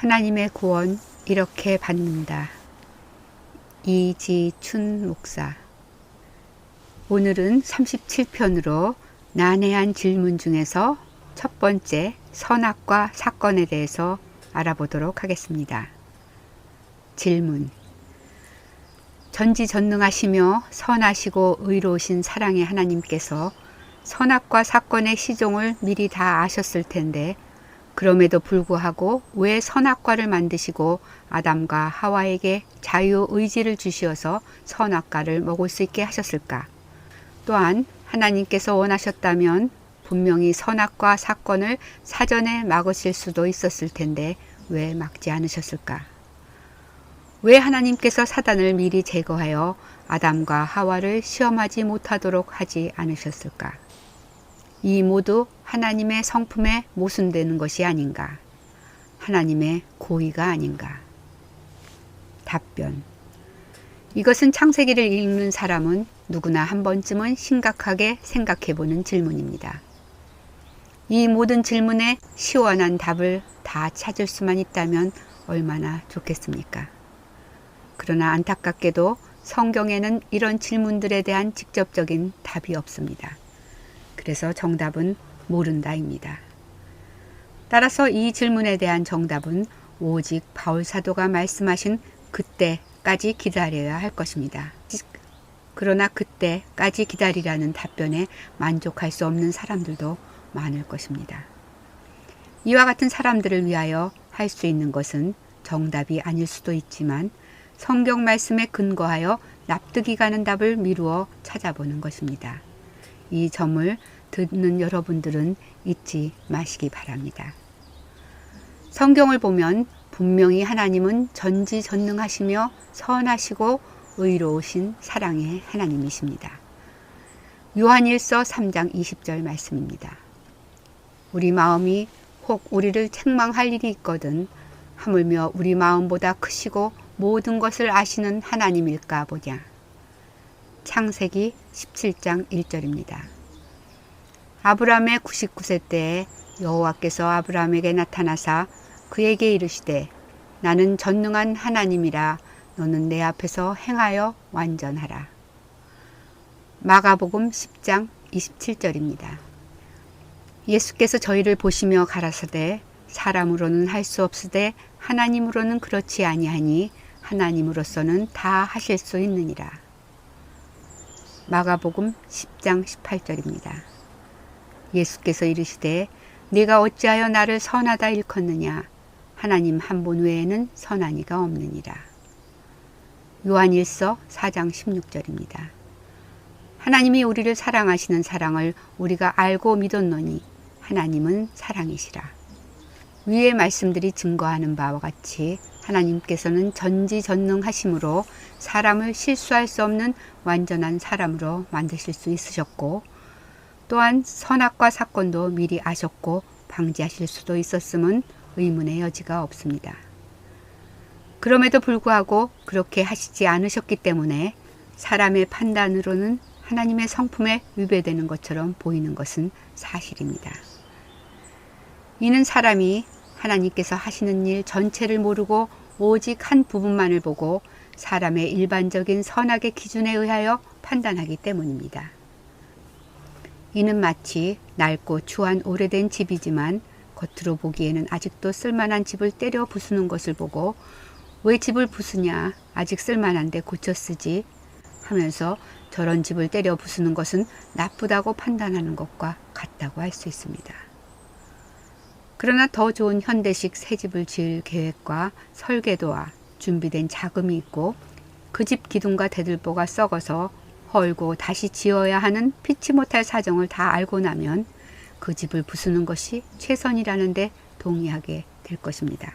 하나님의 구원 이렇게 받는다. 이지춘 목사. 오늘은 37편으로 난해한 질문 중에서 첫 번째 선악과 사건에 대해서 알아보도록 하겠습니다. 질문. 전지전능하시며 선하시고 의로우신 사랑의 하나님께서 선악과 사건의 시종을 미리 다 아셨을 텐데 그럼에도 불구하고 왜 선악과를 만드시고 아담과 하와에게 자유의지를 주시어서 선악과를 먹을 수 있게 하셨을까? 또한 하나님께서 원하셨다면 분명히 선악과 사건을 사전에 막으실 수도 있었을 텐데 왜 막지 않으셨을까? 왜 하나님께서 사단을 미리 제거하여 아담과 하와를 시험하지 못하도록 하지 않으셨을까? 이 모두 하나님의 성품에 모순되는 것이 아닌가? 하나님의 고의가 아닌가? 답변. 이것은 창세기를 읽는 사람은 누구나 한 번쯤은 심각하게 생각해보는 질문입니다. 이 모든 질문에 시원한 답을 다 찾을 수만 있다면 얼마나 좋겠습니까? 그러나 안타깝게도 성경에는 이런 질문들에 대한 직접적인 답이 없습니다. 그래서 정답은 모른다입니다. 따라서 이 질문에 대한 정답은 오직 바울 사도가 말씀하신 그때까지 기다려야 할 것입니다. 그러나 그때까지 기다리라는 답변에 만족할 수 없는 사람들도 많을 것입니다. 이와 같은 사람들을 위하여 할 수 있는 것은 정답이 아닐 수도 있지만 성경 말씀에 근거하여 납득이 가는 답을 미루어 찾아보는 것입니다. 이 점을 듣는 여러분들은 잊지 마시기 바랍니다. 성경을 보면 분명히 하나님은 전지전능하시며 선하시고 의로우신 사랑의 하나님이십니다. 요한일서 3장 20절 말씀입니다. 우리 마음이 혹 우리를 책망할 일이 있거든 하물며 우리 마음보다 크시고 모든 것을 아시는 하나님일까 보냐. 창세기 17장 1절입니다. 아브라함의 99세 때에 여호와께서 아브라함에게 나타나사 그에게 이르시되 나는 전능한 하나님이라 너는 내 앞에서 행하여 완전하라. 마가복음 10장 27절입니다. 예수께서 저희를 보시며 가라사대 사람으로는 할 수 없으되 하나님으로는 그렇지 아니하니 하나님으로서는 다 하실 수 있느니라. 마가복음 10장 18절입니다. 예수께서 이르시되 네가 어찌하여 나를 선하다 일컫느냐 하나님 한 분 외에는 선한 이가 없느니라. 요한일서 4장 16절입니다. 하나님이 우리를 사랑하시는 사랑을 우리가 알고 믿었노니 하나님은 사랑이시라. 위의 말씀들이 증거하는 바와 같이 하나님께서는 전지전능하심으로 사람을 실수할 수 없는 완전한 사람으로 만드실 수 있으셨고 또한 선악과 사건도 미리 아셨고 방지하실 수도 있었음은 의문의 여지가 없습니다. 그럼에도 불구하고 그렇게 하시지 않으셨기 때문에 사람의 판단으로는 하나님의 성품에 위배되는 것처럼 보이는 것은 사실입니다. 이는 사람이 하나님께서 하시는 일 전체를 모르고 오직 한 부분만을 보고 사람의 일반적인 선악의 기준에 의하여 판단하기 때문입니다. 이는 마치 낡고 추한 오래된 집이지만 겉으로 보기에는 아직도 쓸만한 집을 때려 부수는 것을 보고 왜 집을 부수냐 아직 쓸만한데 고쳐 쓰지 하면서 저런 집을 때려 부수는 것은 나쁘다고 판단하는 것과 같다고 할 수 있습니다. 그러나 더 좋은 현대식 새 집을 지을 계획과 설계도와 준비된 자금이 있고 그 집 기둥과 대들보가 썩어서 헐고 다시 지어야 하는 피치 못할 사정을 다 알고 나면 그 집을 부수는 것이 최선이라는 데 동의하게 될 것입니다.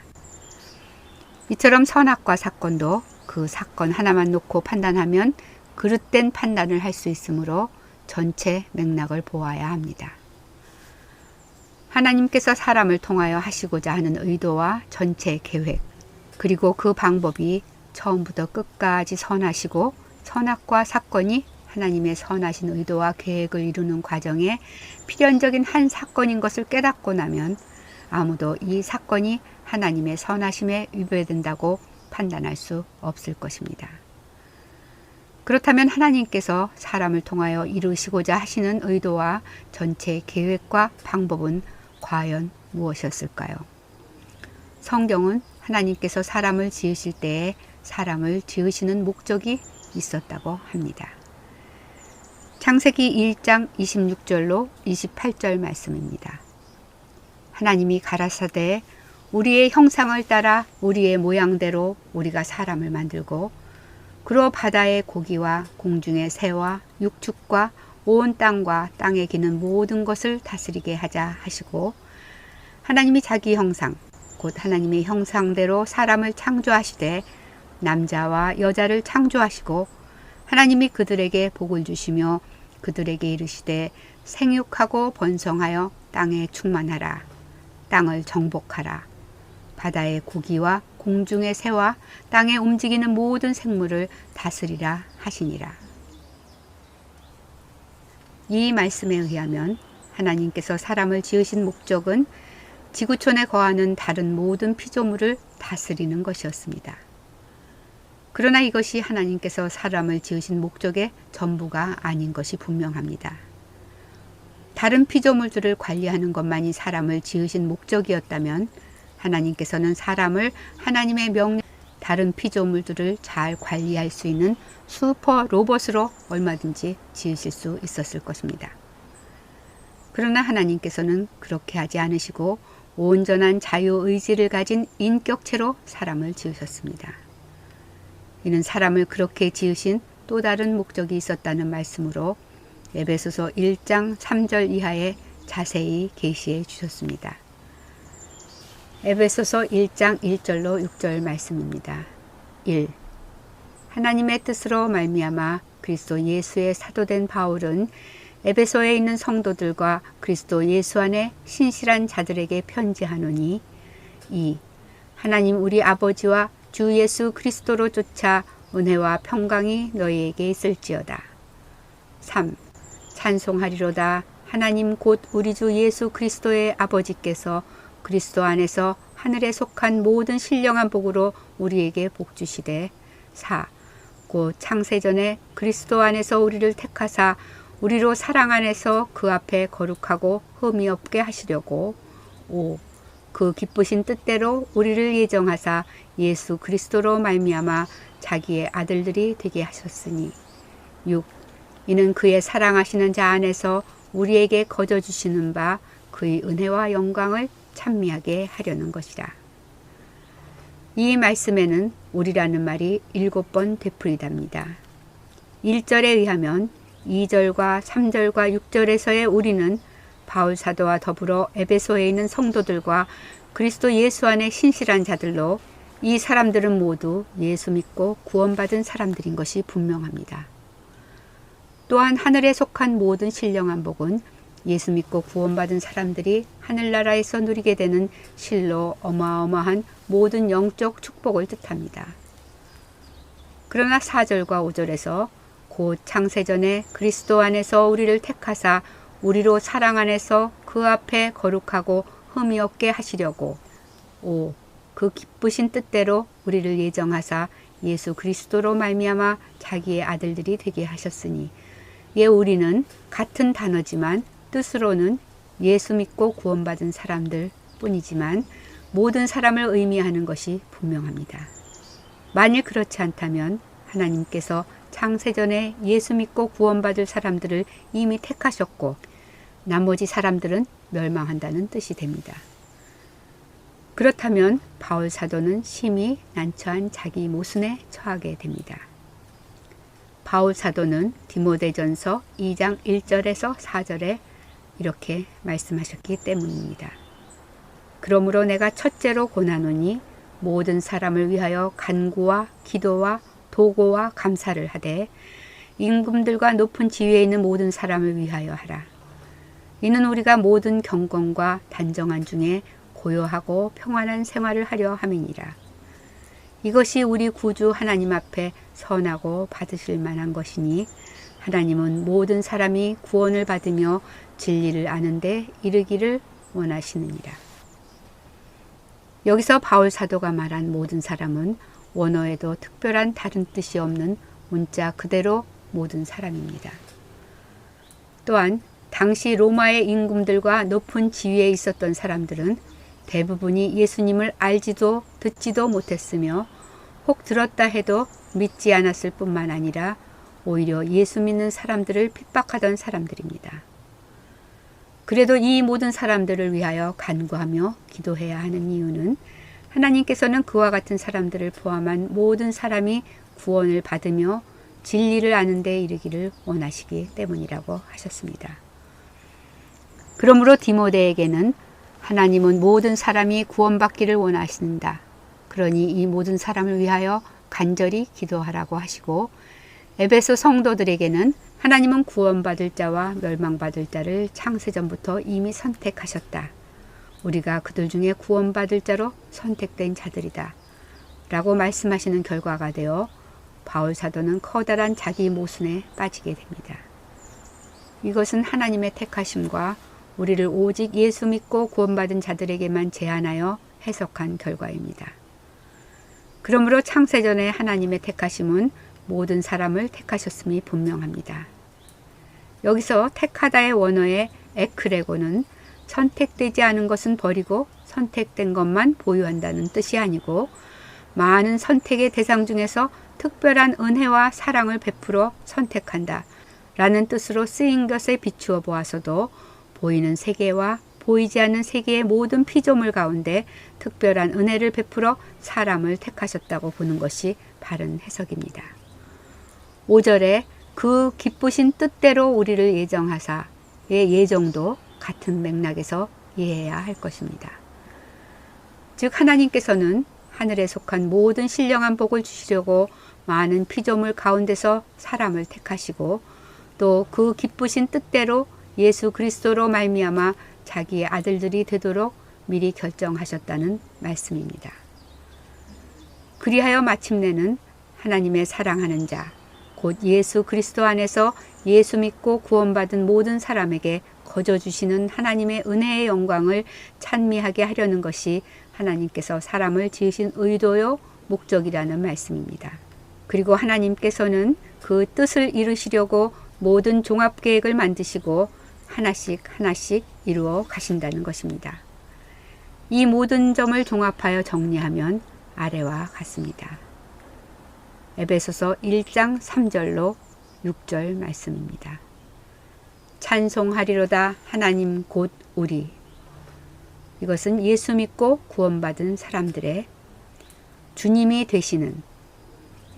이처럼 선악과 사건도 그 사건 하나만 놓고 판단하면 그릇된 판단을 할 수 있으므로 전체 맥락을 보아야 합니다. 하나님께서 사람을 통하여 하시고자 하는 의도와 전체 계획, 그리고 그 방법이 처음부터 끝까지 선하시고 선악과 사건이 하나님의 선하신 의도와 계획을 이루는 과정에 필연적인 한 사건인 것을 깨닫고 나면 아무도 이 사건이 하나님의 선하심에 위배된다고 판단할 수 없을 것입니다. 그렇다면 하나님께서 사람을 통하여 이루시고자 하시는 의도와 전체 계획과 방법은 과연 무엇이었을까요? 성경은 하나님께서 사람을 지으실 때에 사람을 지으시는 목적이 있었다고 합니다. 창세기 1장 26절로 28절 말씀입니다. 하나님이 가라사대 우리의 형상을 따라 우리의 모양대로 우리가 사람을 만들고 그로 바다의 고기와 공중의 새와 육축과 온 땅과 땅에 기는 모든 것을 다스리게 하자 하시고 하나님이 자기 형상 곧 하나님의 형상대로 사람을 창조하시되 남자와 여자를 창조하시고 하나님이 그들에게 복을 주시며 그들에게 이르시되 생육하고 번성하여 땅에 충만하라 땅을 정복하라 바다의 고기와 공중의 새와 땅에 움직이는 모든 생물을 다스리라 하시니라. 이 말씀에 의하면 하나님께서 사람을 지으신 목적은 지구촌에 거하는 다른 모든 피조물을 다스리는 것이었습니다. 그러나 이것이 하나님께서 사람을 지으신 목적의 전부가 아닌 것이 분명합니다. 다른 피조물들을 관리하는 것만이 사람을 지으신 목적이었다면 하나님께서는 사람을 하나님의 명령 다른 피조물들을 잘 관리할 수 있는 슈퍼 로봇으로 얼마든지 지으실 수 있었을 것입니다. 그러나 하나님께서는 그렇게 하지 않으시고 온전한 자유의지를 가진 인격체로 사람을 지으셨습니다. 이는 사람을 그렇게 지으신 또 다른 목적이 있었다는 말씀으로 에베소서 1장 3절 이하에 자세히 계시해 주셨습니다. 에베소서 1장 1절로 6절 말씀입니다. 1. 하나님의 뜻으로 말미암아 그리스도 예수의 사도된 바울은 에베소에 있는 성도들과 그리스도 예수 안에 신실한 자들에게 편지하노니 2. 하나님 우리 아버지와 주 예수 그리스도로 쫓아 은혜와 평강이 너희에게 있을지어다. 3. 찬송하리로다 하나님 곧 우리 주 예수 그리스도의 아버지께서 그리스도 안에서 하늘에 속한 모든 신령한 복으로 우리에게 복 주시되 4. 곧 창세전에 그리스도 안에서 우리를 택하사 우리로 사랑 안에서 그 앞에 거룩하고 흠이 없게 하시려고 5. 그 기쁘신 뜻대로 우리를 예정하사 예수 그리스도로 말미암아 자기의 아들들이 되게 하셨으니 6. 이는 그의 사랑하시는 자 안에서 우리에게 거저 주시는 바 그의 은혜와 영광을 찬미하게 하려는 것이라. 이 말씀에는 우리라는 말이 7번 되풀이답니다. 1절에 의하면 2절과 3절과 6절에서의 우리는 바울 사도와 더불어 에베소에 있는 성도들과 그리스도 예수 안에 신실한 자들로 이 사람들은 모두 예수 믿고 구원받은 사람들인 것이 분명합니다. 또한 하늘에 속한 모든 신령한 복은 예수 믿고 구원받은 사람들이 하늘나라에서 누리게 되는 실로 어마어마한 모든 영적 축복을 뜻합니다. 그러나 4절과 5절에서 곧 창세전에 그리스도 안에서 우리를 택하사 우리로 사랑 안에서 그 앞에 거룩하고 흠이 없게 하시려고 5. 그 기쁘신 뜻대로 우리를 예정하사 예수 그리스도로 말미암아 자기의 아들들이 되게 하셨으니 예 우리는 같은 단어지만 뜻으로는 예수 믿고 구원받은 사람들 뿐이지만 모든 사람을 의미하는 것이 분명합니다. 만일 그렇지 않다면 하나님께서 창세전에 예수 믿고 구원받을 사람들을 이미 택하셨고 나머지 사람들은 멸망한다는 뜻이 됩니다. 그렇다면 바울 사도는 심히 난처한 자기 모순에 처하게 됩니다. 바울 사도는 디모데전서 2장 1절에서 4절에 이렇게 말씀하셨기 때문입니다. 그러므로 내가 첫째로 권하노니 모든 사람을 위하여 간구와 기도와 도고와 감사를 하되 임금들과 높은 지위에 있는 모든 사람을 위하여 하라. 이는 우리가 모든 경건과 단정한 중에 고요하고 평안한 생활을 하려 함이니라. 이것이 우리 구주 하나님 앞에 선하고 받으실 만한 것이니 하나님은 모든 사람이 구원을 받으며 진리를 아는 데 이르기를 원하시느니라. 여기서 바울 사도가 말한 모든 사람은 원어에도 특별한 다른 뜻이 없는 문자 그대로 모든 사람입니다. 또한 당시 로마의 임금들과 높은 지위에 있었던 사람들은 대부분이 예수님을 알지도 듣지도 못했으며 혹 들었다 해도 믿지 않았을 뿐만 아니라 오히려 예수 믿는 사람들을 핍박하던 사람들입니다. 그래도 이 모든 사람들을 위하여 간구하며 기도해야 하는 이유는 하나님께서는 그와 같은 사람들을 포함한 모든 사람이 구원을 받으며 진리를 아는 데 이르기를 원하시기 때문이라고 하셨습니다. 그러므로 디모데에게는 하나님은 모든 사람이 구원받기를 원하신다. 그러니 이 모든 사람을 위하여 간절히 기도하라고 하시고, 에베소 성도들에게는 하나님은 구원받을 자와 멸망받을 자를 창세전부터 이미 선택하셨다. 우리가 그들 중에 구원받을 자로 선택된 자들이다. 라고 말씀하시는 결과가 되어 바울 사도는 커다란 자기 모순에 빠지게 됩니다. 이것은 하나님의 택하심과 우리를 오직 예수 믿고 구원받은 자들에게만 제한하여 해석한 결과입니다. 그러므로 창세전에 하나님의 택하심은 모든 사람을 택하셨음이 분명합니다. 여기서 택하다의 원어의 에크레고는 선택되지 않은 것은 버리고 선택된 것만 보유한다는 뜻이 아니고, 많은 선택의 대상 중에서 특별한 은혜와 사랑을 베풀어 선택한다 라는 뜻으로 쓰인 것에 비추어 보아서도 보이는 세계와 보이지 않는 세계의 모든 피조물 가운데 특별한 은혜를 베풀어 사람을 택하셨다고 보는 것이 바른 해석입니다. 5절에 그 기쁘신 뜻대로 우리를 예정하사의 예정도 같은 맥락에서 이해해야 할 것입니다. 즉 하나님께서는 하늘에 속한 모든 신령한 복을 주시려고 많은 피조물 가운데서 사람을 택하시고, 또 그 기쁘신 뜻대로 예수 그리스도로 말미암아 자기의 아들들이 되도록 미리 결정하셨다는 말씀입니다. 그리하여 마침내는 하나님의 사랑하는 자, 곧 예수 그리스도 안에서 예수 믿고 구원받은 모든 사람에게 거저 주시는 하나님의 은혜의 영광을 찬미하게 하려는 것이 하나님께서 사람을 지으신 의도요 목적이라는 말씀입니다. 그리고 하나님께서는 그 뜻을 이루시려고 모든 종합계획을 만드시고 하나씩 하나씩 이루어 가신다는 것입니다. 이 모든 점을 종합하여 정리하면 아래와 같습니다. 에베소서 1장 3절로 6절 말씀입니다. 찬송하리로다 하나님 곧 우리. 이것은 예수 믿고 구원받은 사람들의 주님이 되시는,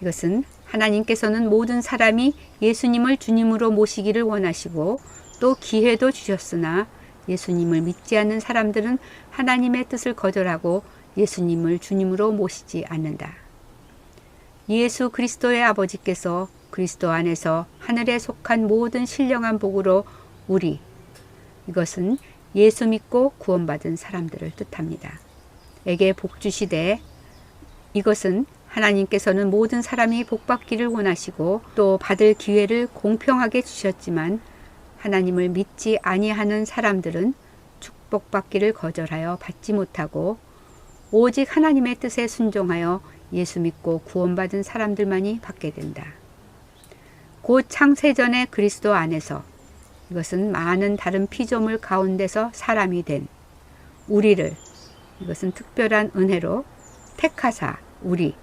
이것은 하나님께서는 모든 사람이 예수님을 주님으로 모시기를 원하시고 또 기회도 주셨으나 예수님을 믿지 않는 사람들은 하나님의 뜻을 거절하고 예수님을 주님으로 모시지 않는다. 예수 그리스도의 아버지께서 그리스도 안에서 하늘에 속한 모든 신령한 복으로 우리, 이것은 예수 믿고 구원받은 사람들을 뜻합니다. 에게 복 주시되, 이것은 하나님께서는 모든 사람이 복받기를 원하시고 또 받을 기회를 공평하게 주셨지만 하나님을 믿지 아니하는 사람들은 축복받기를 거절하여 받지 못하고 오직 하나님의 뜻에 순종하여 예수 믿고 구원받은 사람들만이 받게 된다. 곧 창세전에 그리스도 안에서, 이것은 많은 다른 피조물 가운데서 사람이 된 우리를, 이것은 특별한 은혜로 택하사 우리,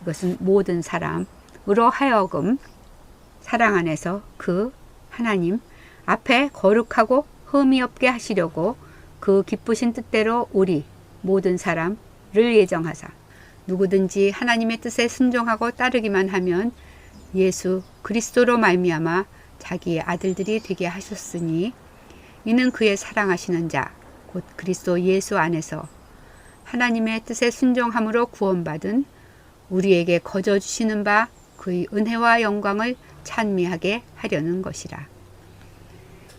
이것은 모든 사람으로 하여금 사랑 안에서 그 하나님 앞에 거룩하고 흠이 없게 하시려고 그 기쁘신 뜻대로 우리 모든 사람을 예정하사, 누구든지 하나님의 뜻에 순종하고 따르기만 하면 예수 그리스도로 말미암아 자기의 아들들이 되게 하셨으니, 이는 그의 사랑하시는 자 곧 그리스도 예수 안에서 하나님의 뜻에 순종함으로 구원받은 우리에게 거저 주시는 바 그의 은혜와 영광을 찬미하게 하려는 것이라.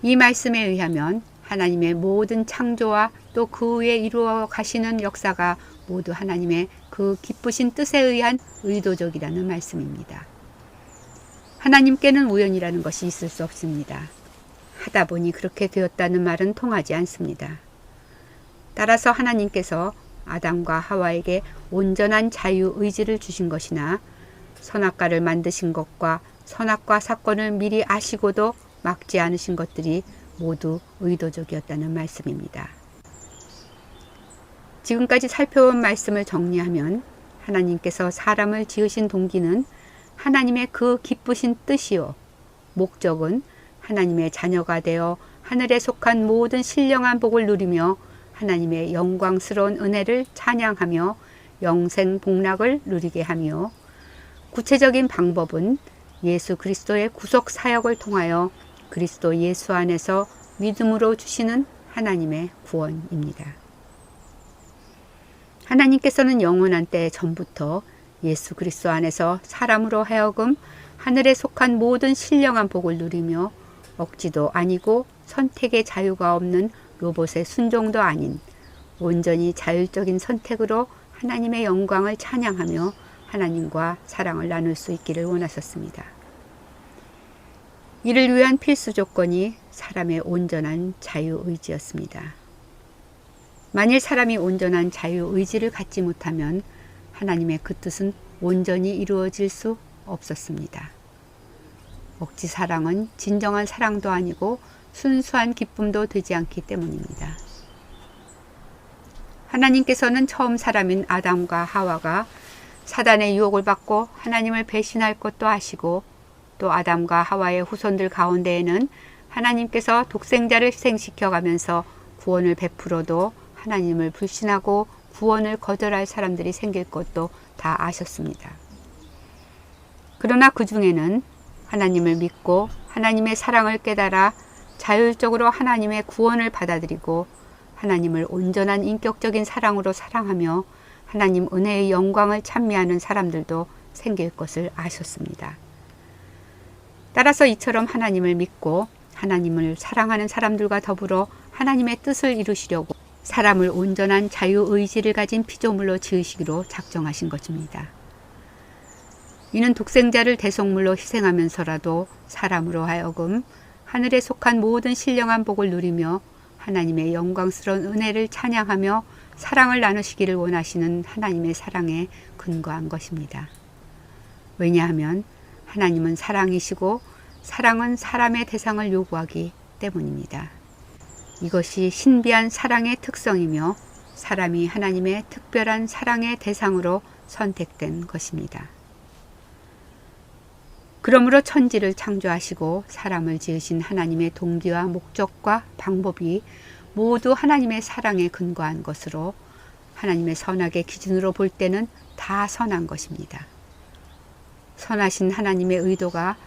이 말씀에 의하면 하나님의 모든 창조와 또 그 후에 이루어 가시는 역사가 모두 하나님의 그 기쁘신 뜻에 의한 의도적이라는 말씀입니다. 하나님께는 우연이라는 것이 있을 수 없습니다. 하다 보니 그렇게 되었다는 말은 통하지 않습니다. 따라서 하나님께서 아담과 하와에게 온전한 자유의지를 주신 것이나 선악과를 만드신 것과 선악과 사건을 미리 아시고도 막지 않으신 것들이 모두 의도적이었다는 말씀입니다. 지금까지 살펴본 말씀을 정리하면 하나님께서 사람을 지으신 동기는 하나님의 그 기쁘신 뜻이요, 목적은 하나님의 자녀가 되어 하늘에 속한 모든 신령한 복을 누리며 하나님의 영광스러운 은혜를 찬양하며 영생 복락을 누리게 하며, 구체적인 방법은 예수 그리스도의 구속 사역을 통하여 그리스도 예수 안에서 믿음으로 주시는 하나님의 구원입니다. 하나님께서는 영원한 때 전부터 예수 그리스도 안에서 사람으로 하여금 하늘에 속한 모든 신령한 복을 누리며 억지도 아니고 선택의 자유가 없는 로봇의 순종도 아닌 온전히 자율적인 선택으로 하나님의 영광을 찬양하며 하나님과 사랑을 나눌 수 있기를 원하셨습니다. 이를 위한 필수 조건이 사람의 온전한 자유의지였습니다. 만일 사람이 온전한 자유의지를 갖지 못하면 하나님의 그 뜻은 온전히 이루어질 수 없었습니다. 억지 사랑은 진정한 사랑도 아니고 순수한 기쁨도 되지 않기 때문입니다. 하나님께서는 처음 사람인 아담과 하와가 사단의 유혹을 받고 하나님을 배신할 것도 아시고, 또 아담과 하와의 후손들 가운데에는 하나님께서 독생자를 희생시켜 가면서 구원을 베풀어도 하나님을 불신하고 구원을 거절할 사람들이 생길 것도 다 아셨습니다. 그러나 그 중에는 하나님을 믿고 하나님의 사랑을 깨달아 자율적으로 하나님의 구원을 받아들이고 하나님을 온전한 인격적인 사랑으로 사랑하며 하나님 은혜의 영광을 찬미하는 사람들도 생길 것을 아셨습니다. 따라서 이처럼 하나님을 믿고 하나님을 사랑하는 사람들과 더불어 하나님의 뜻을 이루시려고 사람을 온전한 자유의지를 가진 피조물로 지으시기로 작정하신 것입니다. 이는 독생자를 대속물로 희생하면서라도 사람으로 하여금 하늘에 속한 모든 신령한 복을 누리며 하나님의 영광스러운 은혜를 찬양하며 사랑을 나누시기를 원하시는 하나님의 사랑에 근거한 것입니다. 왜냐하면 하나님은 사랑이시고 사랑은 사람의 대상을 요구하기 때문입니다. 이것이 신비한 사랑의 특성이며 사람이 하나님의 특별한 사랑의 대상으로 선택된 것입니다. 그러므로 천지를 창조하시고 사람을 지으신 하나님의 동기와 목적과 방법이 모두 하나님의 사랑에 근거한 것으로 하나님의 선악의 기준으로 볼 때는 다 선한 것입니다. 선하신 하나님의 의도가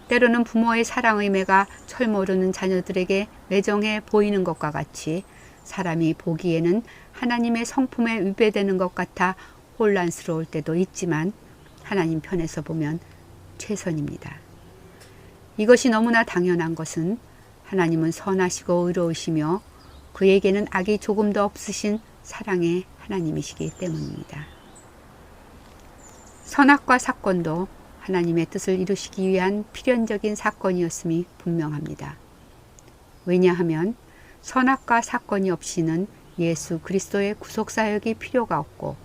때로는 부모의 사랑의 매가 철 모르는 자녀들에게 매정해 보이는 것과 같이 사람이 보기에는 하나님의 성품에 위배되는 것 같아 혼란스러울 때도 있지만 하나님 편에서 보면 최선입니다. 이것이 너무나 당연한 것은 하나님은 선하시고 의로우시며 그에게는 악이 조금도 없으신 사랑의 하나님이시기 때문입니다. 선악과 사건도 하나님의 뜻을 이루시기 위한 필연적인 사건이었음이 분명합니다. 왜냐하면 선악과 사건이 없이는 예수 그리스도의 구속사역이 필요가 없고,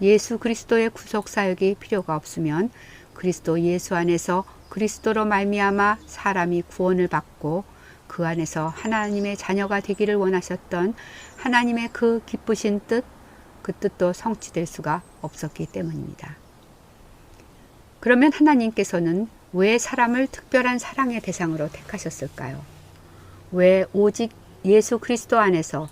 예수 그리스도의 구속사역이 필요가 없으면 그리스도 예수 안에서 그리스도로 말미암아 사람이 구원을 받고 그 안에서 하나님의 자녀가 되기를 원하셨던 하나님의 그 기쁘신 뜻, 그 뜻도 성취될 수가 없었기 때문입니다. 그러면 하나님께서는 왜 사람을 특별한 사랑의 대상으로 택하셨을까요? 왜 오직 예수 그리스도 안에서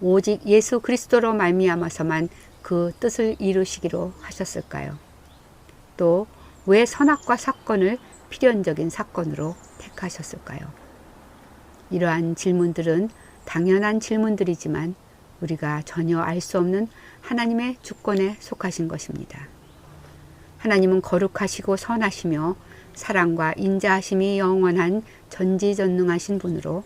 오직 예수 그리스도로 말미암아서만 그 뜻을 이루시기로 하셨을까요? 또 왜 선악과 사건을 필연적인 사건으로 택하셨을까요? 이러한 질문들은 당연한 질문들이지만 우리가 전혀 알 수 없는 하나님의 주권에 속하신 것입니다. 하나님은 거룩하시고 선하시며 사랑과 인자하심이 영원한 전지전능하신 분으로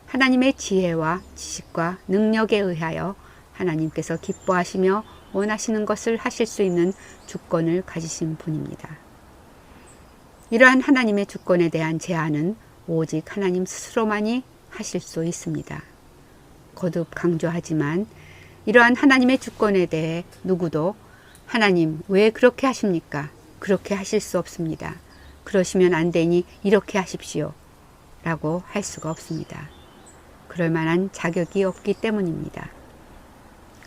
하나님의 지혜와 지식과 능력에 의하여 하나님께서 기뻐하시며 원하시는 것을 하실 수 있는 주권을 가지신 분입니다. 이러한 하나님의 주권에 대한 제한은 오직 하나님 스스로만이 하실 수 있습니다. 거듭 강조하지만 이러한 하나님의 주권에 대해 누구도 하나님 왜 그렇게 하십니까? 그렇게 하실 수 없습니다. 그러시면 안 되니 이렇게 하십시오. 라고 할 수가 없습니다. 그럴 만한 자격이 없기 때문입니다.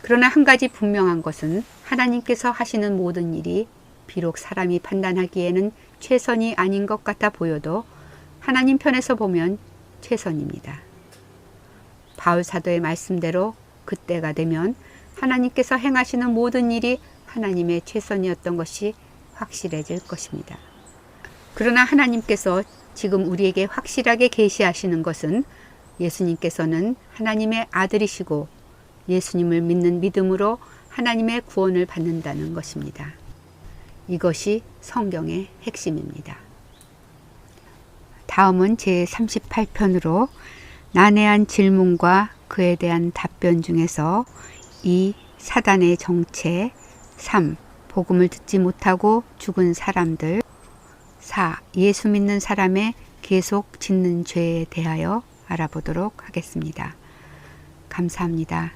그러나 한 가지 분명한 것은 하나님께서 하시는 모든 일이 비록 사람이 판단하기에는 최선이 아닌 것 같아 보여도 하나님 편에서 보면 최선입니다. 바울 사도의 말씀대로 그때가 되면 하나님께서 행하시는 모든 일이 하나님의 최선이었던 것이 확실해질 것입니다. 그러나 하나님께서 지금 우리에게 확실하게 계시하시는 것은 예수님께서는 하나님의 아들이시고 예수님을 믿는 믿음으로 하나님의 구원을 받는다는 것입니다. 이것이 성경의 핵심입니다. 다음은 제38편으로 난해한 질문과 그에 대한 답변 중에서 2. 사단의 정체, 3. 복음을 듣지 못하고 죽은 사람들, 4. 예수 믿는 사람의 계속 짓는 죄에 대하여 알아보도록 하겠습니다. 감사합니다.